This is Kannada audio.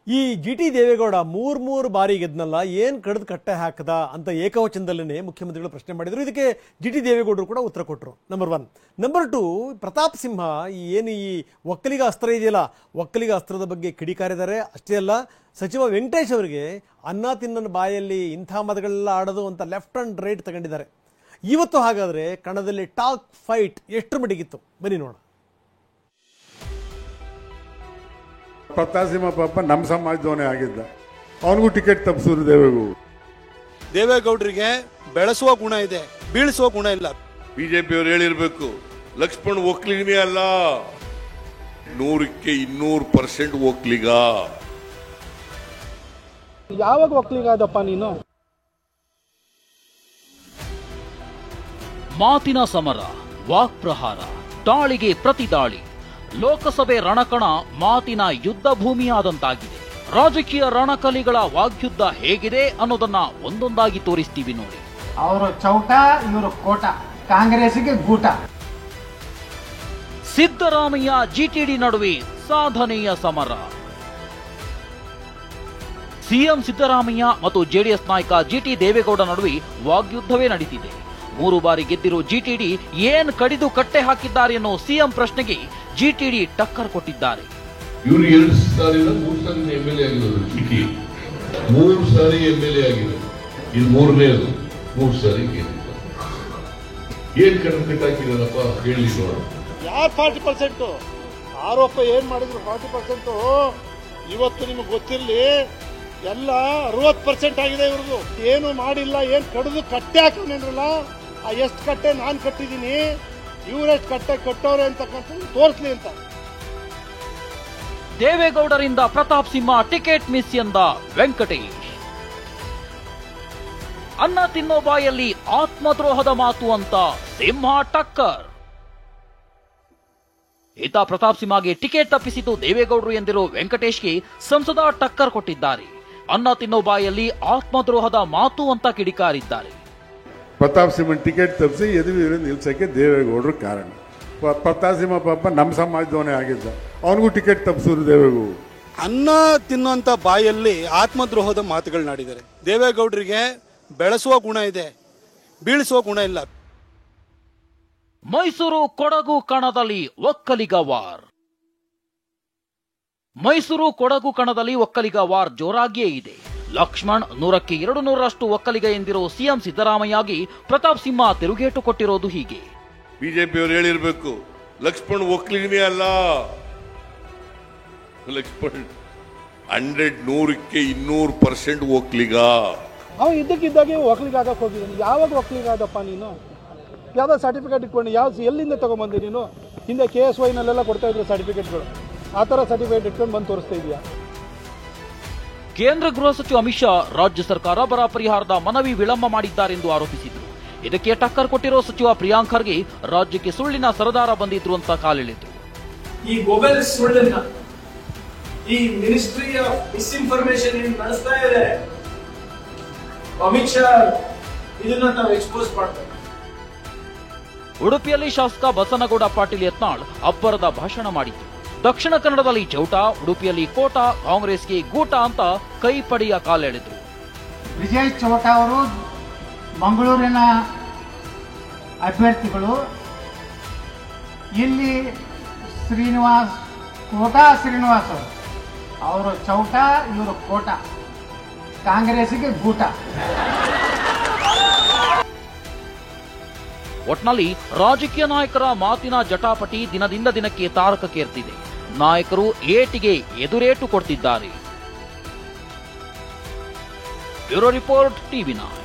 ಈ ಜಿಟಿ ದೇವೇಗೌಡ ಮೂರು ಬಾರಿ ಗೆದ್ನಲ್ಲ ಏನು ಕಡಿದು ಕಟ್ಟೆ ಹಾಕದ ಅಂತ ಏಕವಚನದಲ್ಲೇ ಮುಖ್ಯಮಂತ್ರಿಗಳು ಪ್ರಶ್ನೆ ಮಾಡಿದರು. ಇದಕ್ಕೆ ಜಿಟಿ ದೇವೇಗೌಡರು ಕೂಡ ಉತ್ತರ ಕೊಟ್ಟರು. ನಂಬರ್ 1. ನಂಬರ್ 2, ಪ್ರತಾಪ್ ಸಿಂಹ ಏನು ಈ ಒಕ್ಕಲಿಗ ಅಸ್ತ್ರ ಇದೆಯಲ್ಲ, ಒಕ್ಕಲಿಗ ಅಸ್ತ್ರದ ಬಗ್ಗೆ ಕಿಡಿಕಾರಿದ್ದಾರೆ. ಅಷ್ಟೇ ಅಲ್ಲ, ಸಚಿವ ವೆಂಕಟೇಶ್ ಅವರಿಗೆ ಅನ್ನ ತಿನ್ನನ ಬಾಯಲ್ಲಿ ಇಂಥ ಮತಗಳೆಲ್ಲ ಆಡೋದು ಅಂತ ಲೆಫ್ಟ್ ಅಂಡ್ ರೈಟ್ ತಗೊಂಡಿದ್ದಾರೆ. ಇವತ್ತು ಹಾಗಾದರೆ ಕಣದಲ್ಲಿ ಟಾಕ್ ಫೈಟ್ ಎಷ್ಟು ಮಟ್ಟಿಗಿತ್ತು ಬನ್ನಿ ನೋಡೋಣ. ಪ್ರತಾಪ್ ಸಿಂಹ ಪಾಪ ನಮ್ಮ ಸಮಾಜದವನೇ ಆಗಿದ್ದ, ಅವನಿಗೂ ಟಿಕೆಟ್ ತಪ್ಪಿಸಿದ್ರು ದೇವೇಗೌಡರಿಗೆ ಬೆಳೆಸುವ ಗುಣ ಇದೆ, ಬೀಳಿಸುವ ಗುಣ ಇಲ್ಲ. ಬಿಜೆಪಿಯವರು ಹೇಳಿರ್ಬೇಕು, ಲಕ್ಷ್ಮಣ್ ಒಕ್ಕಲಿಗನೇ ಅಲ್ಲ, 100ಕ್ಕೆ 200% ಒಕ್ಕಲಿಗ. ಯಾವಾಗ ಒಕ್ಕಲಿಗ ಆದಪ್ಪ ನೀನು? ಮಾತಿನ ಸಮರ, ವಾಕ್ ಪ್ರಹಾರ, ದಾಳಿಗೆ ಪ್ರತಿ ದಾಳಿ. ಲೋಕಸಭೆ ರಣಕಣ ಮಾತಿನ ಯುದ್ಧ ಭೂಮಿಯಾದಂತಾಗಿದೆ. ರಾಜಕೀಯ ರಣಕಲಿಗಳ ವಾಗ್ಯುದ್ಧ ಹೇಗಿದೆ ಅನ್ನೋದನ್ನ ಒಂದೊಂದಾಗಿ ತೋರಿಸ್ತೀವಿ ನೋಡಿ. ಅವರು ಚೌಟ, ಇವರು ಕೋಟ, ಕಾಂಗ್ರೆಸ್ಗೆ ಗೂಟ. ಸಿದ್ದರಾಮಯ್ಯ ಜಿಟಿಡಿ ನಡುವೆ ಸಾಧನೆಯ ಸಮರ. ಸಿಎಂ ಸಿದ್ದರಾಮಯ್ಯ ಮತ್ತು ಜೆಡಿಎಸ್ ನಾಯಕ ಜಿಟಿ ದೇವೇಗೌಡ ನಡುವೆ ವಾಗ್ಯುದ್ಧವೇ ನಡೀತಿದೆ. 3 ಬಾರಿ ಗೆದ್ದಿರೋ ಜಿಟಿಡಿ ಏನ್ ಕಡಿದು ಕಟ್ಟೆ ಹಾಕಿದ್ದಾರೆ ಅನ್ನೋ ಸಿಎಂ ಪ್ರಶ್ನೆಗೆ ಜಿಟಿಡಿ ಟಕ್ಕರ್ ಕೊಟ್ಟಿದ್ದಾರೆ. ಇವರು 2 ಸಾರಿನ 3 ಸಾರಿ ಎಂಎಲ್ಎ ಆಗಿರೋದು. ಜಿಟಿ 3 ಸಾರಿ ಎಂಎಲ್ಎ ಆಗಿರೋದು, ಇದು 3ನೇದು. 3 ಸಾರಿ ಗೆದ್ದಿದ್ದಾರೆ. ಏನ್ ಕಟ್ಟಾಕಿದಾರಪ್ಪ ಹೇಳಿ ನೋಡ. ಯಾರು 40% ಆರೋಪ ಏನ್ ಮಾಡಿದ್ರು? 40% ಇವತ್ತು ನಿಮಗೆ ಗೊತ್ತಿರಲಿ, ಎಲ್ಲ 60% ಆಗಿದೆ ಇವ್ರದ್ದು. ಏನು ಮಾಡಿಲ್ಲ, ಏನ್ ಕಡಿದು ಕಟ್ಟೆ ಹಾಕೊಂಡ್ರಲ್ಲ, ಆ ಎಷ್ಟು ಕಟ್ಟೆ ನಾನು ಕಟ್ಟಿದ್ದೀನಿ, ಇವರೆಷ್ಟು ಕಟ್ಟೆ ಕಟ್ಟವ್ರೆ ಅಂತಕ್ಕಂಥ ತೋರಿಸ್ಲಿ ಅಂತ. ದೇವೇಗೌಡರಿಂದ ಪ್ರತಾಪ್ ಸಿಂಹ ಟಿಕೆಟ್ ಮಿಸ್ ಎಂದ ವೆಂಕಟೇಶ್. ಅನ್ನ ತಿನ್ನೋ ಬಾಯಲ್ಲಿ ಆತ್ಮದ್ರೋಹದ ಮಾತು ಅಂತ ಸಿಂಹ ಟಕ್ಕರ್. ಈತ ಪ್ರತಾಪ್ ಸಿಂಹಗೆ ಟಿಕೆಟ್ ತಪ್ಪಿಸಿದ್ದು ದೇವೇಗೌಡರು ಎಂದಿರೋ ವೆಂಕಟೇಶ್ಗೆ ಸಂಸದ ಟಕ್ಕರ್ ಕೊಟ್ಟಿದ್ದಾರೆ. ಅನ್ನ ತಿನ್ನೋ ಬಾಯಲ್ಲಿ ಆತ್ಮದ್ರೋಹದ ಮಾತು ಅಂತ ಕಿಡಿಕಾರಿದ್ದಾರೆ. ಪ್ರತಾಪ್ ಸಿಂಹ ಟಿಕೆಟ್ ತಪ್ಪಿಸಿ ಯದುವೀರ ನಿಲ್ಸಕ್ಕೆ ದೇವೇಗೌಡರು ಕಾರಣ. ಪ್ರತಾಪ್ ಸಿಂಹ ಪಾಪ ನಮ್ಮ ಸಮಾಜದವನೇ ಆಗಿದ್ದ, ಅವನಿಗೂ ಟಿಕೆಟ್ ತಪ್ಪಿಸಿದ್ರು ದೇವೇಗೌಡರು. ಅನ್ನ ತಿನ್ನುವಂತ ಬಾಯಲ್ಲಿ ಆತ್ಮದ್ರೋಹದ ಮಾತುಗಳನ್ನಾಡಿದ್ದಾರೆ. ದೇವೇಗೌಡರಿಗೆ ಬೆಳೆಸುವ ಗುಣ ಇದೆ, ಬೀಳಿಸುವ ಗುಣ ಇಲ್ಲ. ಮೈಸೂರು ಕೊಡಗು ಕಣದಲ್ಲಿ ಒಕ್ಕಲಿಗ ವಾರ್. ಮೈಸೂರು ಕೊಡಗು ಕಣದಲ್ಲಿ ಒಕ್ಕಲಿಗ ವಾರ್ ಜೋರಾಗಿಯೇ ಇದೆ. ಲಕ್ಷ್ಮಣ್ 100ಕ್ಕೆ 200ರಷ್ಟು ಒಕ್ಕಲಿಗ ಎಂದಿರೋ ಸಿಎಂ ಸಿದ್ದರಾಮಯ್ಯಗೆ ಪ್ರತಾಪ್ ಸಿಂಹ ತಿರುಗೇಟು ಕೊಟ್ಟಿರೋದು ಹೀಗೆ. ಬಿಜೆಪಿಯವರು ಹೇಳಿರ್ಬೇಕು, ಲಕ್ಷ್ಮಣ್ ಒಕ್ಕಲಿಗನೇ ಅಲ್ಲ, ಲಕ್ಷ್ಮಣ್ 100ಕ್ಕೆ 200% ಒಕ್ಕಲಿಗ. ಅವ ಇದ್ದಕ್ಕಿದ್ದಾಗೆ ಒಕ್ಕಲಿಗ ಆಗಕ್ಕೆ ಹೋಗಿದ್ದಾನೆ. ಯಾವಾಗ ಒಕ್ಕಲಿಗ ಆದಪ್ಪ ನೀನು? ಯಾವ್ದೋ ಸರ್ಟಿಫಿಕೇಟ್ ಇಟ್ಕೊಂಡು ಎಲ್ಲಿಂದ ತಗೊಂಬಂದಿ ನೀನು? ಹಿಂದೆ KSYನಲ್ಲೆಲ್ಲ ಕೊಡ್ತಾ ಇದ್ರು ಸರ್ಟಿಫಿಕೇಟ್ಗಳು, ಆ ಥರ ಸರ್ಟಿಫಿಕೇಟ್ ಇಟ್ಕೊಂಡು ಬಂದು ತೋರಿಸ್ತಾ ಇದೆಯಾ? ಕೇಂದ್ರ ಗೃಹ ಸಚಿವ ಅಮಿತ್ ಶಾ ರಾಜ್ಯ ಸರ್ಕಾರ ಬರ ಪರಿಹಾರದ ಮನವಿ ವಿಳಂಬ ಮಾಡಿದ್ದಾರೆಂದು ಆರೋಪಿಸಿದ್ರು. ಇದಕ್ಕೆ ಟಕ್ಕರ್ ಕೊಟ್ಟಿರೋ ಸಚಿವ ಪ್ರಿಯಾಂಕ್ ಖರ್ಗೆ ರಾಜ್ಯಕ್ಕೆ ಸುಳ್ಳಿನ ಸರದಾರ ಬಂದಿದ್ರು ಅಂತ ಕಾಲೆಳೆದ್ರು. ಈ ಮೊಬೈಲ್ ಸುಳ್ಳನ್ನ, ಈ ಮಿನಿಸ್ಟ್ರಿ ಆಫ್ ಡಿಸ್ಇನ್ಫಾರ್ಮೇಶನ್ ನಡೆಸ್ತಾ ಇದೆ ಅಮಿತ್ ಶಾ, ಇದನ್ನ ನಾವು ಎಕ್ಸ್ಪೋಸ್ ಮಾಡ್ತೇವೆ. ಉಡುಪಿಯಲ್ಲಿ ಶಾಸಕ ಬಸನಗೌಡ ಪಾಟೀಲ್ ಯತ್ನಾಳ್ ಅಬ್ಬರದ ಭಾಷಣ ಮಾಡಿದ್ರು. ದಕ್ಷಿಣ ಕನ್ನಡದಲ್ಲಿ ಚೌಟ, ಉಡುಪಿಯಲ್ಲಿ ಕೋಟ, ಕಾಂಗ್ರೆಸ್ಗೆ ಗೂಟ ಅಂತ ಕೈಪಡಿಯ ಕಾಲೆಳೆದ್ರು. ವಿಜಯ್ ಚೌಟ ಅವರು ಮಂಗಳೂರಿನ ಅಭ್ಯರ್ಥಿಗಳು. ಇಲ್ಲಿ ಕೋಟಾ ಶ್ರೀನಿವಾಸ್ ಅವರು ಚೌಟ, ಇವರು ಕೋಟ, ಕಾಂಗ್ರೆಸ್ಗೆ ಗೂಟ. ಒಟ್ನಲ್ಲಿ ರಾಜಕೀಯ ನಾಯಕರ ಮಾತಿನ ಜಟಾಪಟಿ ದಿನದಿಂದ ದಿನಕ್ಕೆ ತಾರಕಕ್ಕೇರ್ತಿದೆ. ನಾಯಕರು ಏಟಿಗೆ ಎದುರೇಟು ಕೊಡ್ತಿದ್ದಾರೆ. Bureau report, TV9.